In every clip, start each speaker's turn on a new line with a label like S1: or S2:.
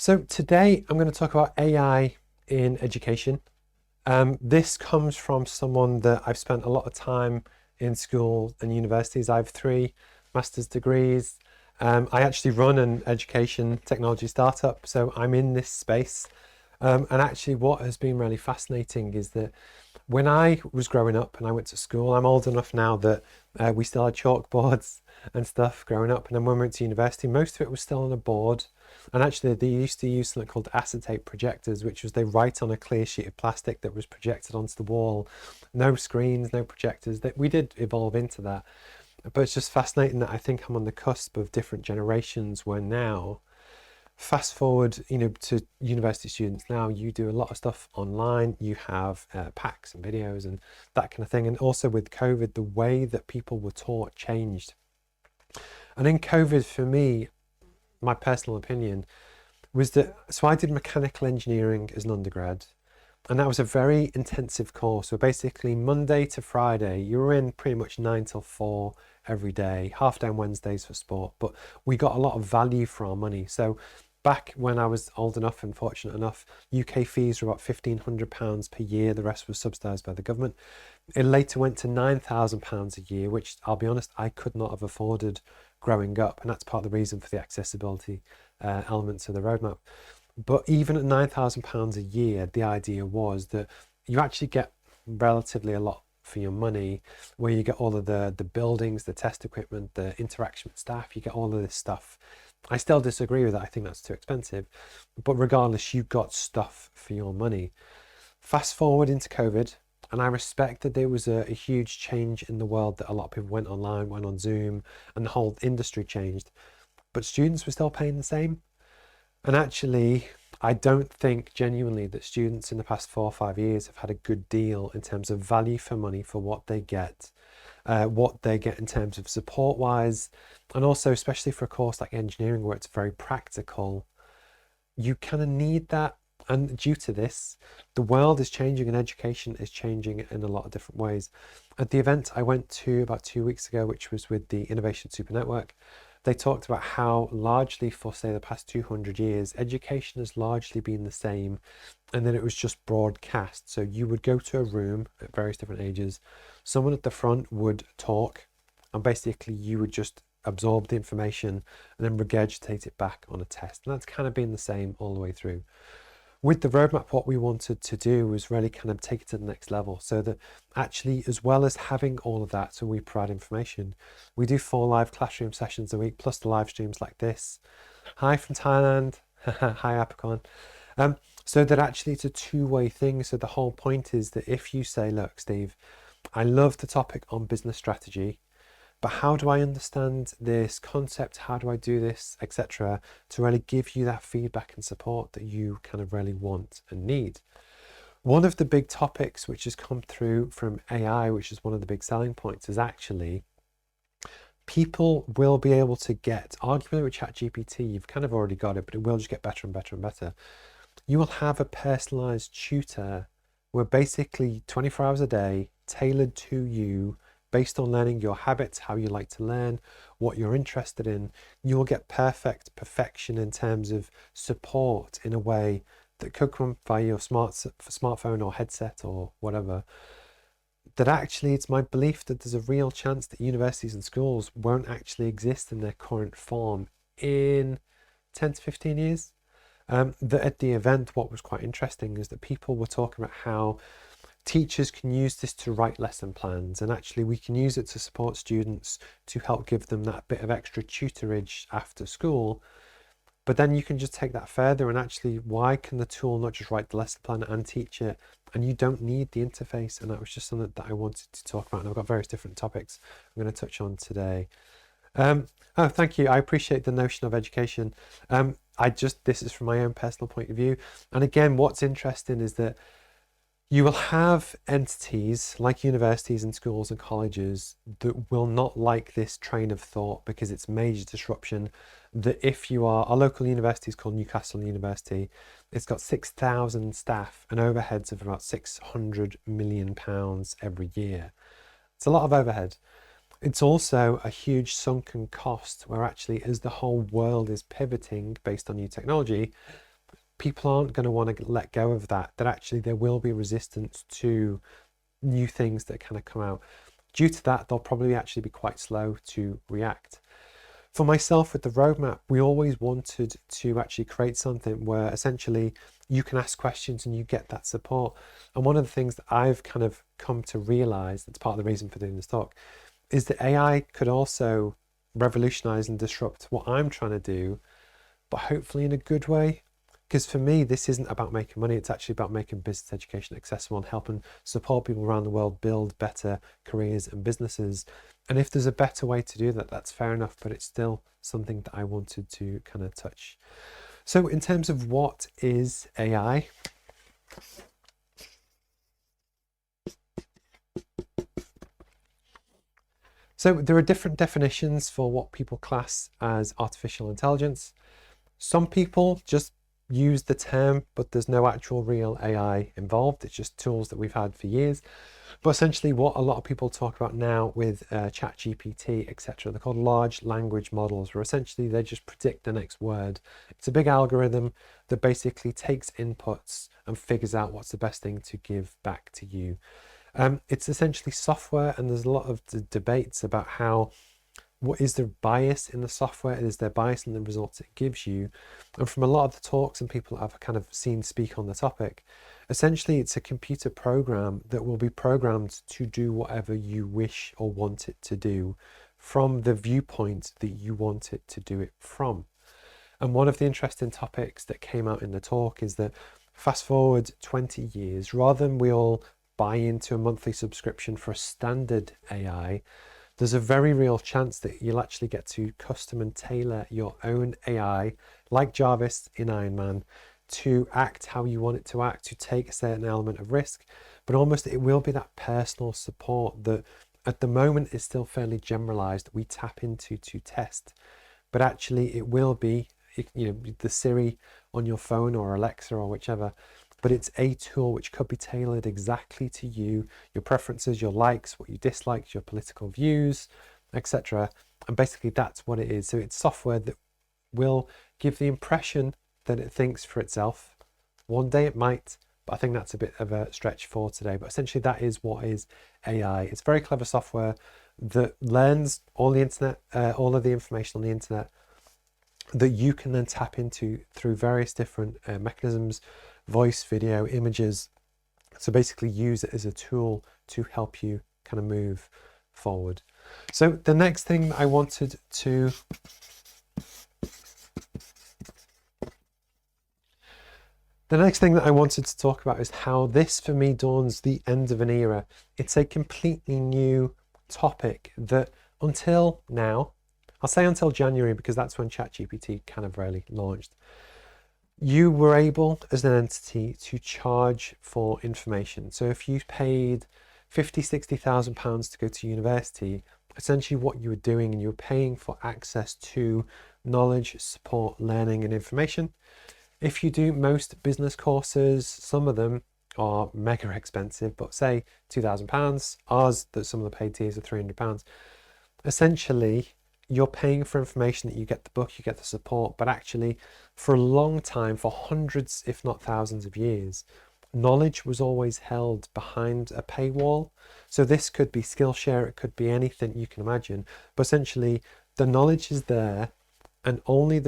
S1: So today I'm going to talk about AI in education. This comes from someone that I've spent a lot of time in school and universities. I have 3 master's degrees. I actually run an education technology startup, so I'm in this space. And actually what has been really fascinating is that when I was growing up and I went to school, I'm old enough now that we still had chalkboards and stuff growing up. And then when we went to university, most of it was still on a board. And actually, they used to use something called acetate projectors, which was they write on a clear sheet of plastic that was projected onto the wall. No screens, no projectors. That we did evolve into that. But it's just fascinating that I think I'm on the cusp of different generations where now, fast forward, to university students now, you do a lot of stuff online. You have packs and videos and that kind of thing. And also with COVID, the way that people were taught changed. And in COVID, for me, my personal opinion was that, so I did mechanical engineering as an undergrad, and that was a very intensive course. So basically Monday to Friday, you were in pretty much 9 till 4 every day, half day on Wednesdays for sport, but we got a lot of value for our money. So back when I was old enough and fortunate enough, UK fees were about £1,500 per year. The rest was subsidised by the government. It later went to £9,000 a year, which I'll be honest, I could not have afforded growing up. And that's part of the reason for the accessibility elements of the roadmap. But even at £9,000 a year, the idea was that you actually get relatively a lot for your money, where you get all of the buildings, the test equipment, the interaction with staff, you get all of this stuff. I still disagree with that. I think that's too expensive. But regardless, you got stuff for your money. Fast forward into COVID, and I respect that there was a huge change in the world, that a lot of people went online, went on Zoom, and the whole industry changed. But students were still paying the same. And actually, I don't think genuinely that students in the past 4 or 5 years have had a good deal in terms of value for money for what they get in terms of support wise, and also especially for a course like engineering where it's very practical, you kind of need that. And due to this, the world is changing and education is changing in a lot of different ways. At the event I went to about 2 weeks ago, which was with the Innovation Super Network, they talked about how largely for, say, the past 200 years, education has largely been the same, and then it was just broadcast. So you would go to a room at various different ages, someone at the front would talk, and basically you would just absorb the information and then regurgitate it back on a test. And that's kind of been the same all the way through. With the roadmap, what we wanted to do was really kind of take it to the next level, so that actually, as well as having all of that, so we provide information, we do 4 live classroom sessions a week, plus the live streams like this. Hi from Thailand. Hi, Apicorn. So that actually it's a two-way thing. So the whole point is that if you say, look, Steve, I love the topic on business strategy, but how do I understand this concept? How do I do this, etc., to really give you that feedback and support that you kind of really want and need? One of the big topics which has come through from AI, which is one of the big selling points, is actually people will be able to get, arguably with ChatGPT, you've kind of already got it, but it will just get better and better and better. You will have a personalized tutor where basically 24 hours a day, tailored to you, based on learning your habits, how you like to learn, what you're interested in, you will get perfection in terms of support in a way that could come via your smartphone or headset or whatever. That actually, it's my belief that there's a real chance that universities and schools won't actually exist in their current form in 10 to 15 years. That at the event, what was quite interesting is that people were talking about how teachers can use this to write lesson plans, and actually we can use it to support students to help give them that bit of extra tutorage after school. But then you can just take that further, and actually, why can the tool not just write the lesson plan and teach it, and you don't need the interface? And that was just something that I wanted to talk about, and I've got various different topics I'm going to touch on today. Oh, thank you. I appreciate the notion of education. This is from my own personal point of view. And again, what's interesting is that you will have entities like universities and schools and colleges that will not like this train of thought, because it's major disruption. That if you are, our local university is called Newcastle University, it's got 6,000 staff and overheads of about £600 million every year. It's a lot of overhead. It's also a huge sunken cost, where actually, as the whole world is pivoting based on new technology, people aren't going to want to let go of that, that actually there will be resistance to new things that kind of come out. Due to that, they'll probably actually be quite slow to react. For myself with the roadmap, we always wanted to actually create something where essentially you can ask questions and you get that support. And one of the things that I've kind of come to realize, that's part of the reason for doing this talk, is that AI could also revolutionize and disrupt what I'm trying to do, but hopefully in a good way. Because for me, this isn't about making money, it's actually about making business education accessible and helping support people around the world build better careers and businesses. And if there's a better way to do that, that's fair enough, but it's still something that I wanted to kind of touch. So in terms of what is AI? So there are different definitions for what people class as artificial intelligence. Some people just use the term, but there's no actual real AI involved. It's just tools that we've had for years. But essentially what a lot of people talk about now with ChatGPT, etc., they're called large language models, where essentially they just predict the next word. It's a big algorithm that basically takes inputs and figures out what's the best thing to give back to you. It's essentially software, and there's a lot of debates about what is the bias in the software? Is there bias in the results it gives you? And from a lot of the talks and people I've kind of seen speak on the topic, essentially it's a computer program that will be programmed to do whatever you wish or want it to do from the viewpoint that you want it to do it from. And one of the interesting topics that came out in the talk is that fast forward 20 years, rather than we all buy into a monthly subscription for a standard AI, there's a very real chance that you'll actually get to custom and tailor your own AI, like Jarvis in Iron Man, to act how you want it to act, to take a certain element of risk, but almost it will be that personal support that at the moment is still fairly generalized, we tap into to test. But actually it will be, the Siri on your phone or Alexa or whichever, but it's a tool which could be tailored exactly to you, your preferences, your likes, what you dislike, your political views, etc. And basically that's what it is. So it's software that will give the impression that it thinks for itself. One day it might, but I think that's a bit of a stretch for today. But essentially that is what is AI. It's very clever software that learns all the internet, all of the information on the internet that you can then tap into through various different mechanisms, voice, video, images. So basically use it as a tool to help you kind of move forward. So the next thing I wanted to talk about is how this for me dawns the end of an era. It's a completely new topic that until now, I'll say until January because that's when ChatGPT kind of really launched, you were able as an entity to charge for information. So if you paid 50, 60,000 pounds to go to university, essentially what you were doing, and you were paying for access to knowledge, support, learning and information. If you do most business courses, some of them are mega expensive, but say £2,000, ours, that some of the paid tiers are £300. Essentially, you're paying for information that you get the book, you get the support, but actually for a long time, for hundreds, if not thousands of years, knowledge was always held behind a paywall. So this could be Skillshare, it could be anything you can imagine, but essentially the knowledge is there, and only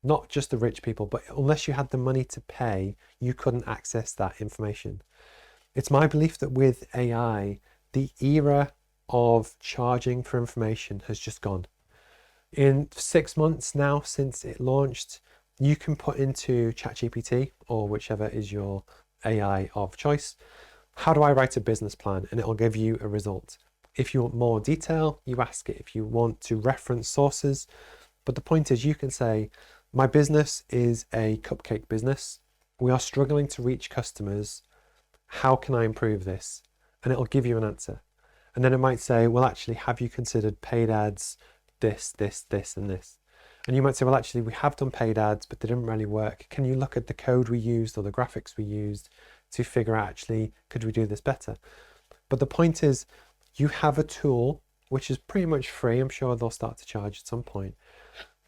S1: not just the rich people, but unless you had the money to pay, you couldn't access that information. It's my belief that with AI, the era of charging for information has just gone. In 6 months now since it launched, you can put into ChatGPT or whichever is your AI of choice, how do I write a business plan? And it'll give you a result. If you want more detail, you ask it. If you want to reference sources, but the point is you can say, my business is a cupcake business. We are struggling to reach customers. How can I improve this? And it'll give you an answer. And then it might say, well, actually, have you considered paid ads, this, and this? And you might say, well, actually, we have done paid ads, but they didn't really work. Can you look at the code we used or the graphics we used to figure out, actually, could we do this better? But the point is, you have a tool which is pretty much free. I'm sure they'll start to charge at some point.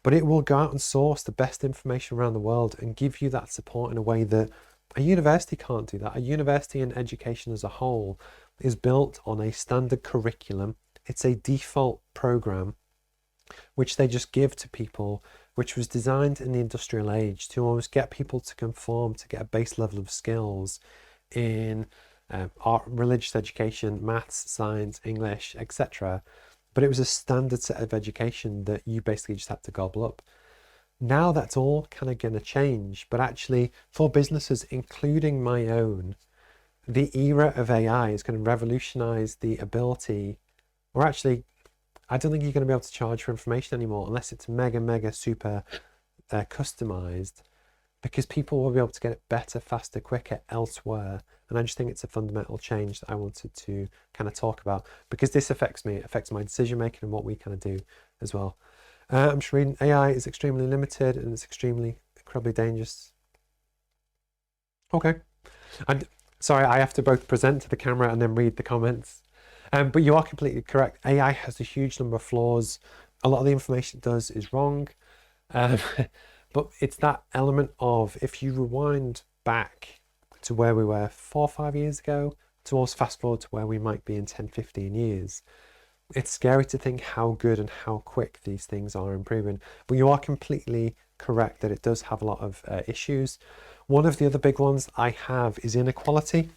S1: but it will go out and source the best information around the world and give you that support in a way that a university can't do that. A university and education as a whole is built on a standard curriculum. It's a default program which they just give to people, which was designed in the industrial age to almost get people to conform, to get a base level of skills in art, religious education, maths, science, English, etc. But it was a standard set of education that you basically just had to gobble up. Now that's all kind of going to change, but actually for businesses, including my own, the era of AI is going to revolutionize the ability, or actually, I don't think you're going to be able to charge for information anymore unless it's mega super customized, because people will be able to get it better, faster, quicker elsewhere. And I just think it's a fundamental change that I wanted to kind of talk about, because this affects me, it affects my decision making and what we kind of do as well. I'm just reading, AI is extremely limited and it's incredibly dangerous. Okay. And sorry, I have to both present to the camera and then read the comments. But you are completely correct. AI has a huge number of flaws. A lot of the information it does is wrong. But it's that element of, if you rewind back to where we were 4 or 5 years ago, to also fast forward to where we might be in 10, 15 years, it's scary to think how good and how quick these things are improving. But you are completely correct that it does have a lot of issues. One of the other big ones I have is inequality.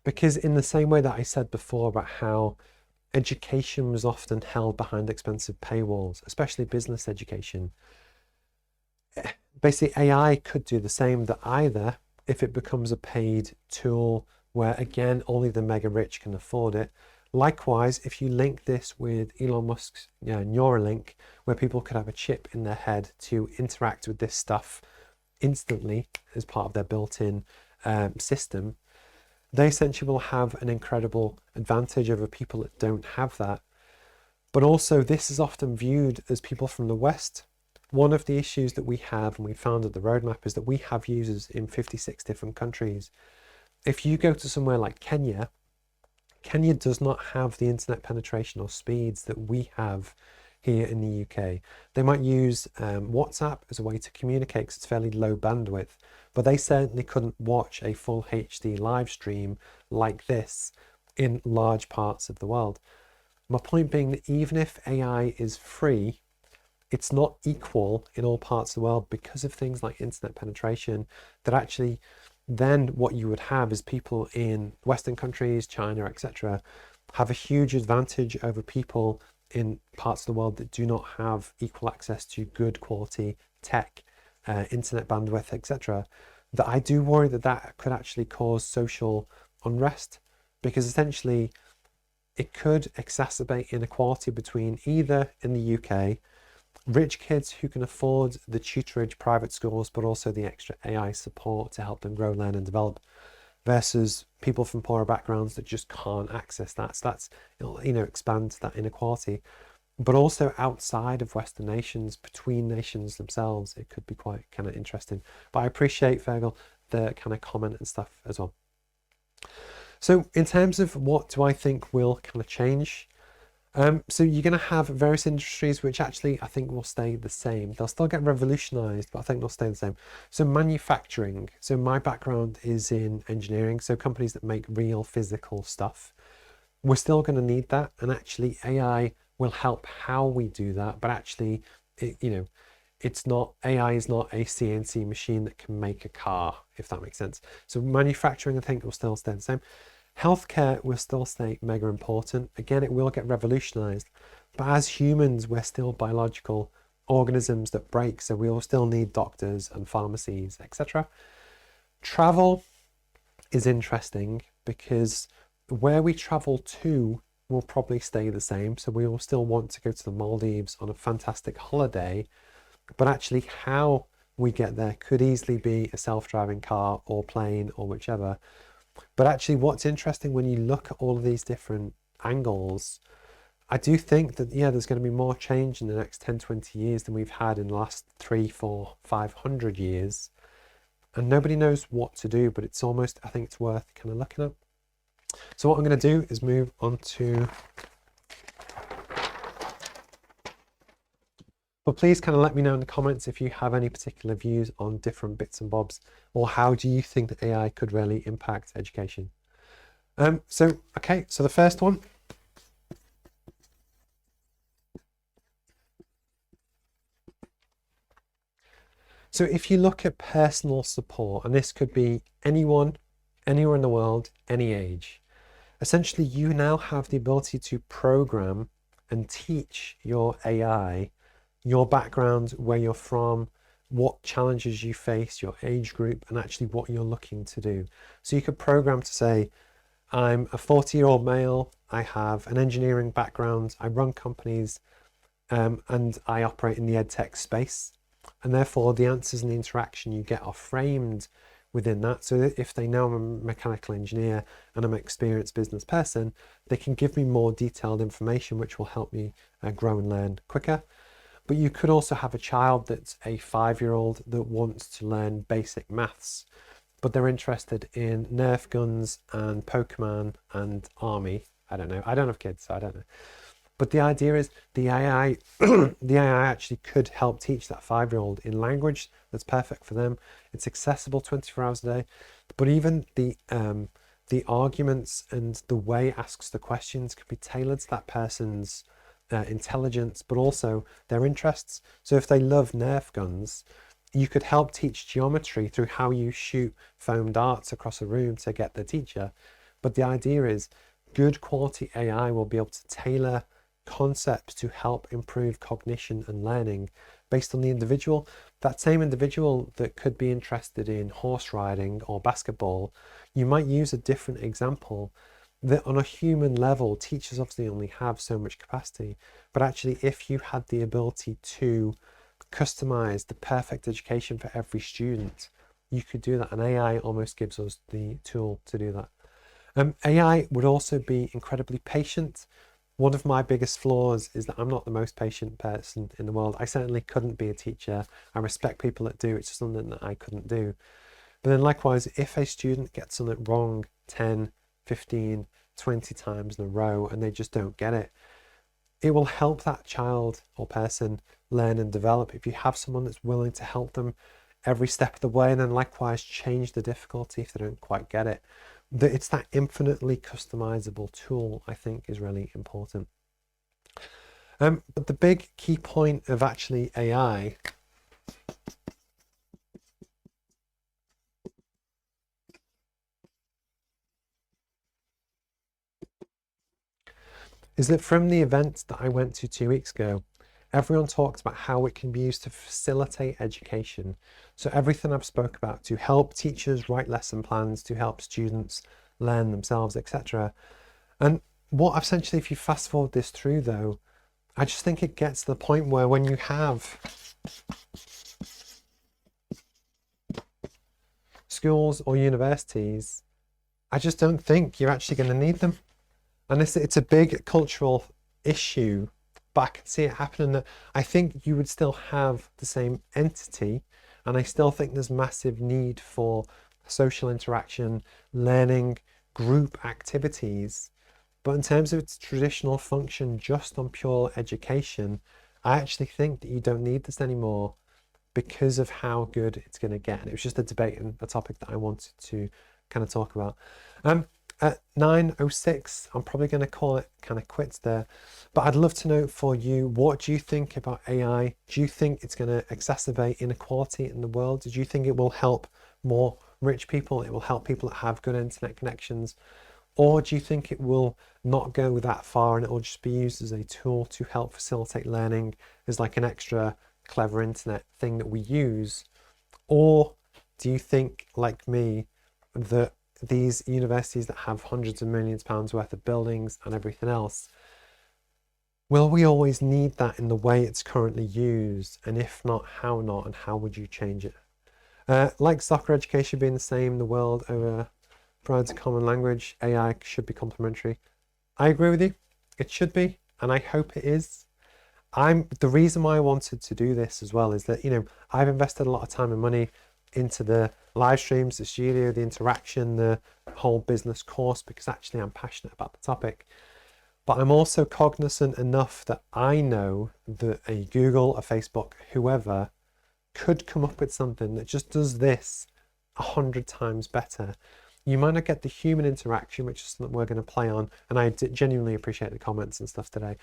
S1: Because in the same way that I said before about how education was often held behind expensive paywalls, especially business education, basically AI could do the same, that either if it becomes a paid tool where, again, only the mega rich can afford it. Likewise, if you link this with Elon Musk's Neuralink, where people could have a chip in their head to interact with this stuff instantly as part of their built-in system, they essentially will have an incredible advantage over people that don't have that. But also, this is often viewed as people from the West. One of the issues that we have, and we found at the roadmap, is that we have users in 56 different countries. If you go to somewhere like Kenya, Kenya does not have the internet penetration or speeds that we have here in the UK. They might use WhatsApp as a way to communicate because it's fairly low bandwidth, but they certainly couldn't watch a full HD live stream like this in large parts of the world. My point being that even if AI is free, it's not equal in all parts of the world because of things like internet penetration, that actually then what you would have is people in Western countries, China, etc., have a huge advantage over people in parts of the world that do not have equal access to good quality tech, internet bandwidth, etc. That I do worry that that could actually cause social unrest, because essentially it could exacerbate inequality between, either in the UK, rich kids who can afford the tutorage private schools, but also the extra AI support to help them grow, learn and develop, versus people from poorer backgrounds that just can't access that. So that's, expands that inequality. But also outside of Western nations, between nations themselves, it could be quite kind of interesting. But I appreciate, Fergal, the kind of comment and stuff as well. So in terms of what do I think will kind of change, so you're going to have various industries which actually I think will stay the same. They'll still get revolutionized, but I think they'll stay the same. So manufacturing. So my background is in engineering, so companies that make real physical stuff. We're still going to need that, and actually AI will help how we do that. But actually, it's not, AI is not a CNC machine that can make a car, if that makes sense. So manufacturing, I think, will still stay the same. Healthcare will still stay mega important. Again, it will get revolutionized, but as humans, we're still biological organisms that break, so we will still need doctors and pharmacies, etc. Travel is interesting because where we travel to will probably stay the same. So we will still want to go to the Maldives on a fantastic holiday, but actually how we get there could easily be a self-driving car or plane or whichever. But actually what's interesting when you look at all of these different angles, I do think that, there's going to be more change in the next 10, 20 years than we've had in the last 3, 4, 500 years. And nobody knows what to do, but it's almost, I think it's worth kind of looking at. So what I'm going to do is move on to, but please kind of let me know in the comments if you have any particular views on different bits and bobs, or how do you think that AI could really impact education? Okay, so the first one. So if you look at personal support, and this could be anyone, anywhere in the world, any age, essentially you now have the ability to program and teach your AI your background, where you're from, what challenges you face, your age group, and actually what you're looking to do. So you could program to say, I'm a 40-year-old male, I have an engineering background, I run companies, and I operate in the edtech space. And therefore the answers and the interaction you get are framed within that. So that if they know I'm a mechanical engineer and I'm an experienced business person, they can give me more detailed information, which will help me grow and learn quicker. But you could also have a child that's a 5-year-old that wants to learn basic maths, but they're interested in Nerf guns and Pokemon and army. I don't know. I don't have kids, so I don't know. But the idea is the AI, the AI actually could help teach that 5-year-old in language that's perfect for them. It's accessible 24 hours a day. But even the arguments and the way it asks the questions can be tailored to that person's intelligence, but also their interests. So if they love Nerf guns, you could help teach geometry through how you shoot foam darts across a room to get the teacher. But the idea is good quality AI will be able to tailor concepts to help improve cognition and learning based on the individual. That same individual that could be interested in horse riding or basketball, you might use a different example that on a human level, teachers obviously only have so much capacity, but actually if you had the ability to customize the perfect education for every student, you could do that, and AI almost gives us the tool to do that. AI would also be incredibly patient. One of my biggest flaws is that I'm not the most patient person in the world. I certainly couldn't be a teacher. I respect people that do. It's just something that I couldn't do. But then likewise, if a student gets something wrong 10, 15, 20 times in a row and they just don't get it, it will help that child or person learn and develop if you have someone that's willing to help them every step of the way, and then likewise change the difficulty if they don't quite get it. It's that infinitely customizable tool, I think, is really important. But the big key point of actually AI is that from the event that I went to 2 weeks ago, everyone talked about how it can be used to facilitate education. So everything I've spoke about to help teachers write lesson plans, to help students learn themselves, etc. And what essentially, if you fast forward this through though, I just think it gets to the point where when you have schools or universities, I just don't think you're actually going to need them. And it's a big cultural issue, but I can see it happening that I think you would still have the same entity, and I still think there's massive need for social interaction, learning, group activities. But in terms of its traditional function just on pure education, I actually think that you don't need this anymore because of how good it's going to get. And it was just a debate and a topic that I wanted to kind of talk about. At 9:06, I'm probably going to call it kind of quits there. But I'd love to know for you, what do you think about AI? Do you think it's going to exacerbate inequality in the world? Do you think it will help more rich people? It will help people that have good internet connections? Or do you think it will not go that far and it will just be used as a tool to help facilitate learning, as like an extra clever internet thing that we use? Or do you think, like me, that these universities that have hundreds of millions of pounds worth of buildings and everything else, will we always need that in the way it's currently used? And if not, how not? And how would you change it? Like soccer education being the same in the world over provides a common language, AI should be complementary. I agree with you. It should be, and I hope it is. The reason why I wanted to do this as well is that, I've invested a lot of time and money into the live streams, the studio, the interaction, the whole business course, because actually I'm passionate about the topic. But I'm also cognizant enough that I know that a Google, a Facebook, whoever could come up with something that just does this 100 times better. You might not get the human interaction, which is something we're going to play on, and I genuinely appreciate the comments and stuff today.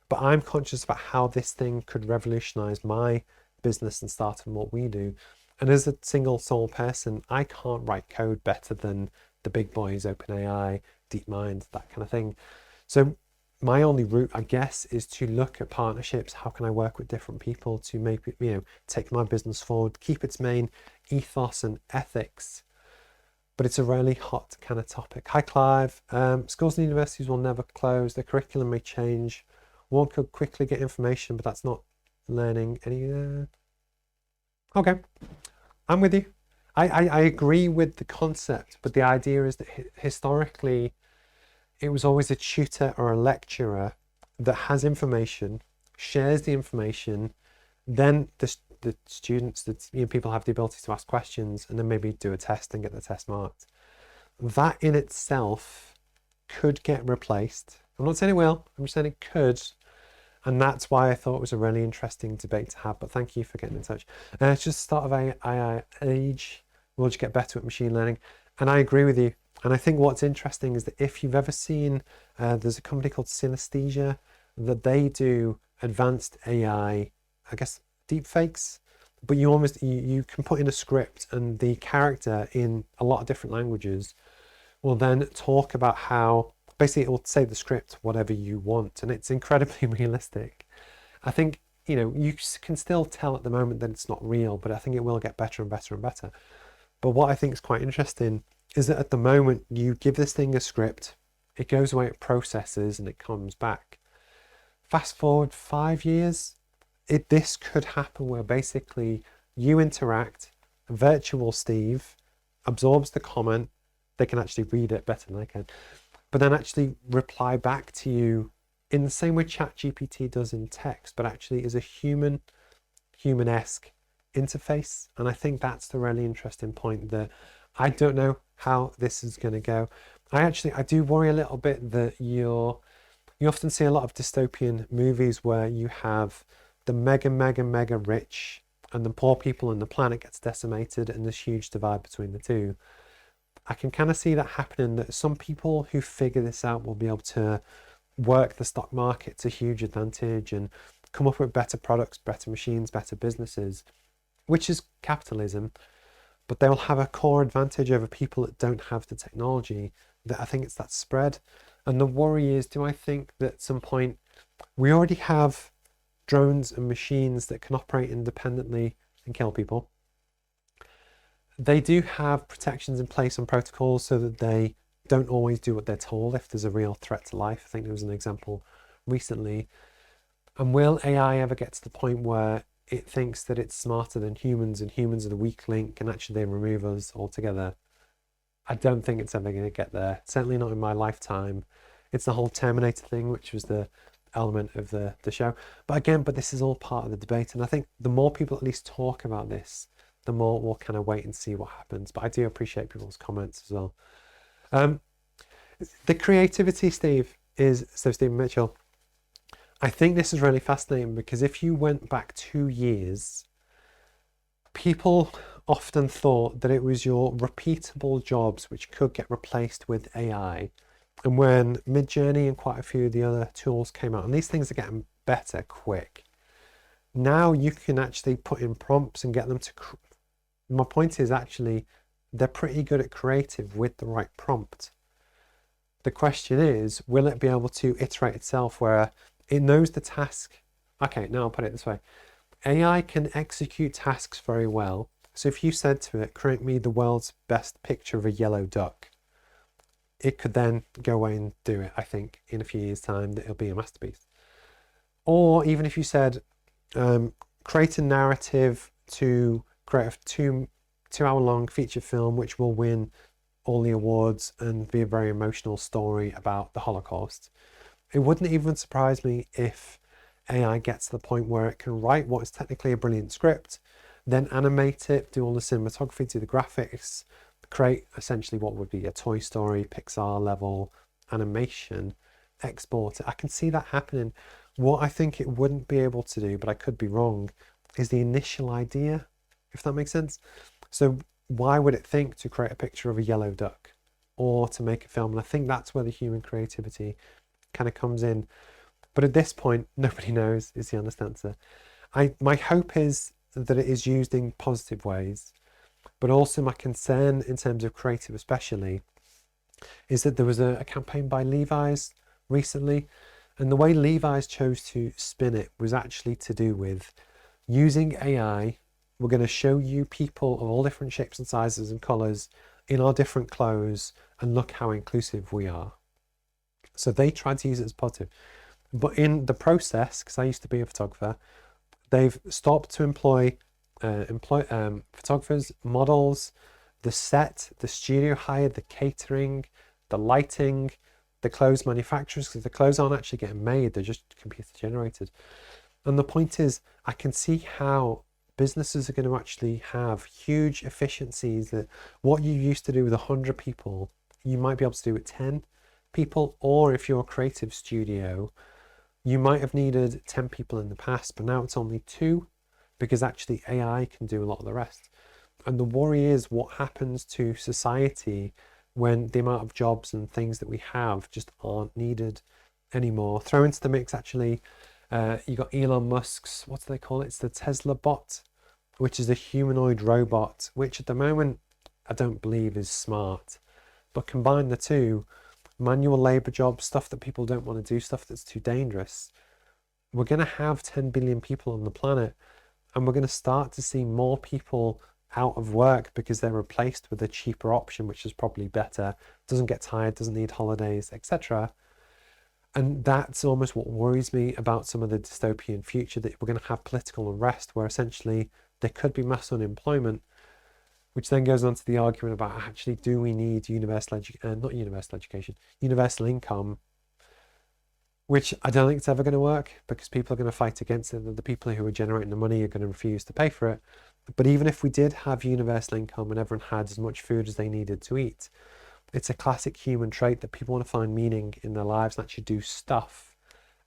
S1: But I'm conscious about how this thing could revolutionize my business and start and what we do. And as a single sole person, I can't write code better than the big boys, OpenAI, DeepMind, that kind of thing. So my only route, I guess, is to look at partnerships. How can I work with different people to make it, take my business forward, keep its main ethos and ethics? But it's a really hot kind of topic. Hi, Clive. Schools and universities will never close. The curriculum may change. One could quickly get information, but that's not learning any. Okay, I'm with you. I agree with the concept, but the idea is that historically, it was always a tutor or a lecturer that has information, shares the information, then the students, people have the ability to ask questions and then maybe do a test and get the test marked. That in itself could get replaced. I'm not saying it will, I'm just saying it could. And that's why I thought it was a really interesting debate to have. But thank you for getting in touch. It's just the start of AI age. We'll just get better at machine learning. And I agree with you. And I think what's interesting is that if you've ever seen, there's a company called Synesthesia, that they do advanced AI, I guess, deep fakes. But you can put in a script and the character in a lot of different languages will then talk about how, basically it will say the script, whatever you want. And it's incredibly realistic. I think, you can still tell at the moment that it's not real, but I think it will get better and better and better. But what I think is quite interesting is that at the moment you give this thing a script, it goes away, it processes, and it comes back. Fast forward 5 years, this could happen where basically you interact, virtual Steve absorbs the comment, they can actually read it better than I can, but then actually reply back to you in the same way ChatGPT does in text, but actually is a human-esque interface. And I think that's the really interesting point, that I don't know how this is going to go. I do worry a little bit that you often see a lot of dystopian movies where you have the mega rich and the poor people, and the planet gets decimated and this huge divide between the two. I can kind of see that happening, that some people who figure this out will be able to work the stock market to huge advantage and come up with better products, better machines, better businesses, which is capitalism. But they will have a core advantage over people that don't have the technology. That I think it's that spread. And the worry is, do I think that at some point we already have drones and machines that can operate independently and kill people? They do have protections in place and protocols so that they don't always do what they're told if there's a real threat to life. I think there was an example recently. And will AI ever get to the point where it thinks that it's smarter than humans and humans are the weak link and actually they remove us altogether? I don't think it's ever going to get there. Certainly not in my lifetime. It's the whole Terminator thing, which was the element of the show. But this is all part of the debate. And I think the more people at least talk about this, the more we'll kind of wait and see what happens. But I do appreciate people's comments as well. The creativity, Steve, so Stephen Mitchell, I think this is really fascinating, because if you went back 2 years, people often thought that it was your repeatable jobs which could get replaced with AI. And when Midjourney and quite a few of the other tools came out, and these things are getting better quick, now you can actually put in prompts and get them to... My point is, actually, they're pretty good at creative with the right prompt. The question is, will it be able to iterate itself where it knows the task? Okay, now I'll put it this way. AI can execute tasks very well. So if you said to it, create me the world's best picture of a yellow duck, it could then go away and do it. I think in a few years' time that it'll be a masterpiece. Or even if you said, create a narrative to create a two-hour-long feature film which will win all the awards and be a very emotional story about the Holocaust, it wouldn't even surprise me if AI gets to the point where it can write what is technically a brilliant script, then animate it, do all the cinematography, do the graphics, create essentially what would be a Toy Story, Pixar level animation, export it. I can see that happening. What I think it wouldn't be able to do, but I could be wrong, is the initial idea, if that makes sense. So why would it think to create a picture of a yellow duck or to make a film? And I think that's where the human creativity kind of comes in. But at this point, nobody knows is the honest answer. My hope is that it is used in positive ways, but also my concern in terms of creative especially is that there was a campaign by Levi's recently, and the way Levi's chose to spin it was actually to do with using AI. We're going to show you people of all different shapes and sizes and colours in our different clothes, and look how inclusive we are. So they tried to use it as positive. But in the process, because I used to be a photographer, they've stopped to employ photographers, models, the set, the studio hire, the catering, the lighting, the clothes manufacturers, because the clothes aren't actually getting made, they're just computer generated. And the point is, I can see how businesses are going to actually have huge efficiencies, that what you used to do with 100 people, you might be able to do with 10 people, or if you're a creative studio, you might have needed 10 people in the past, but now it's only 2, because actually AI can do a lot of the rest. And the worry is what happens to society when the amount of jobs and things that we have just aren't needed anymore. Throw into the mix actually, you got Elon Musk's, what do they call it? It's the Tesla bot, which is a humanoid robot, which at the moment I don't believe is smart. But combine the two, manual labor jobs, stuff that people don't want to do, stuff that's too dangerous. We're going to have 10 billion people on the planet, and we're going to start to see more people out of work because they're replaced with a cheaper option, which is probably better, doesn't get tired, doesn't need holidays, etc. And that's almost what worries me about some of the dystopian future, that we're going to have political unrest where essentially there could be mass unemployment, which then goes on to the argument about actually, do we need universal income, which I don't think it's ever going to work, because people are going to fight against it. The people who are generating the money are going to refuse to pay for it. But even if we did have universal income and everyone had as much food as they needed to eat, it's a classic human trait that people want to find meaning in their lives and actually do stuff.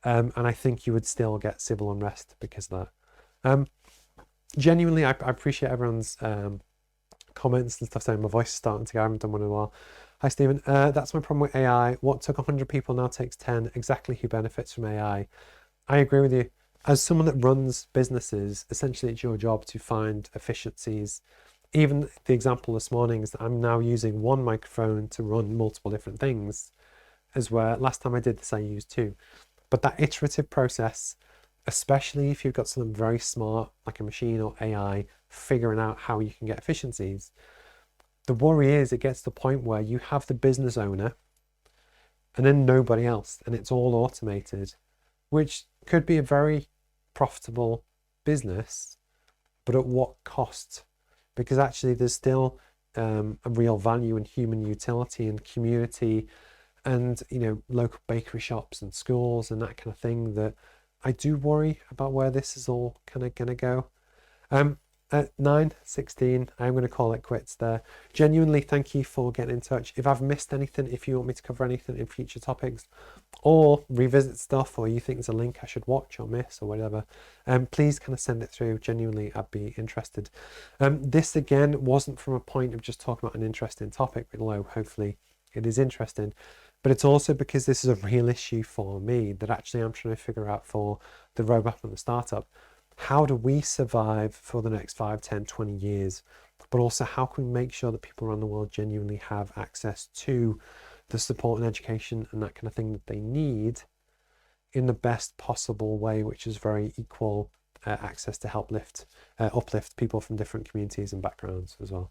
S1: And I think you would still get civil unrest because of that. Genuinely, I appreciate everyone's comments and stuff saying my voice is starting to go. I haven't done one in a while. Hi, Stephen. That's my problem with AI. What took 100 people now takes 10. Exactly who benefits from AI. I agree with you. As someone that runs businesses, essentially it's your job to find efficiencies. Even the example this morning is that I'm now using one microphone to run multiple different things, as where last time I did this I used 2. But that iterative process, especially if you've got something very smart like a machine or AI figuring out how you can get efficiencies, the worry is it gets to the point where you have the business owner and then nobody else, and it's all automated, which could be a very profitable business, but at what cost? Because actually there's still a real value in human utility and community and, you know, local bakery shops and schools and that kind of thing, that I do worry about where this is all kind of going to go. At 9:16, I'm going to call it quits there. Genuinely, thank you for getting in touch. If I've missed anything, if you want me to cover anything in future topics or revisit stuff, or you think there's a link I should watch or miss or whatever, please kind of send it through. Genuinely, I'd be interested. This again wasn't from a point of just talking about an interesting topic, although hopefully it is interesting, but it's also because this is a real issue for me that actually I'm trying to figure out for the roadmap and the startup. How do we survive for the next 5, 10, 20 years? But also, how can we make sure that people around the world genuinely have access to the support and education and that kind of thing that they need in the best possible way, which is very equal access to help uplift people from different communities and backgrounds as well.